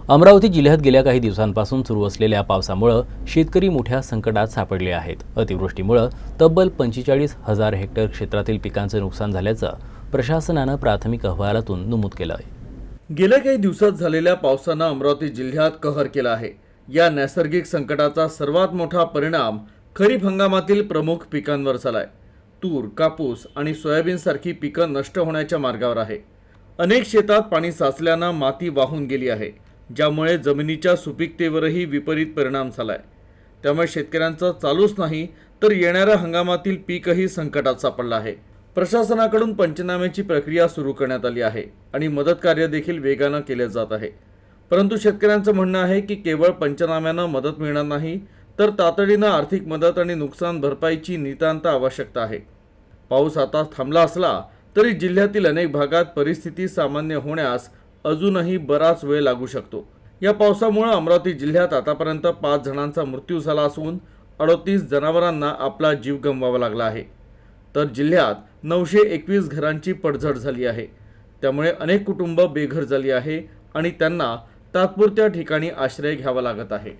अमरावती जिल्ह्यात गेल्या काही दिवसांपासून सुरू असलेल्या पावसामुळे शेतकरी मोठ्या संकटात सापडले आहेत। अतिवृष्टीमुळे तब्बल 45,000 हेक्टर क्षेत्रातील पिकांचे नुकसान झाल्याचं प्रशासनानं प्राथमिक अहवालातून नमूद केलं आहे। गेल्या काही दिवसात झालेल्या पावसानं अमरावती जिल्ह्यात कहर केला आहे। या नैसर्गिक संकटाचा सर्वात मोठा परिणाम खरीप हंगामातील प्रमुख पिकांवर झालाय। तूर, कापूस आणि सोयाबीन सारखी पिकं नष्ट होण्याच्या मार्गावर आहे। अनेक शेतात पाणी साचल्यानं माती वाहून गेली आहे, ज्यामुळे जमिनीच्या सुपीकतेवरही विपरीत परिणाम झालाय। त्यामुळे शेतकऱ्यांचं चालूच नाही तर येणाऱ्या हंगामातील पीकही संकटात सापडलं आहे। प्रशासनाकडून पंचनाम्याची प्रक्रिया सुरू करण्यात आली आहे आणि मदत कार्य देखील वेगानं केले जात आहे। परंतु शेतकऱ्यांचं म्हणणं आहे की केवळ पंचनाम्यानं मदत मिळणार नाही, तर तातडीनं आर्थिक मदत आणि नुकसान भरपाईची नितांत आवश्यकता आहे। पाऊस आता थांबला असला तरी जिल्ह्यातील अनेक भागात परिस्थिती सामान्य होण्यास अजूनही बराच वेळ लागू शकतो। या पावसामुळे अमरावती जिल्ह्यात आतापर्यंत 5 जणांचा मृत्यू झाला असून 38 जनावरांना आपला जीव गमवावा लागला आहे। तर जिल्ह्यात 921 घरांची पडझड झाली आहे। त्यामुळे अनेक कुटुंब बेघर झाली आहे आणि त्यांना तात्पुरत्या ठिकाणी आश्रय घ्यावा लागत आहे।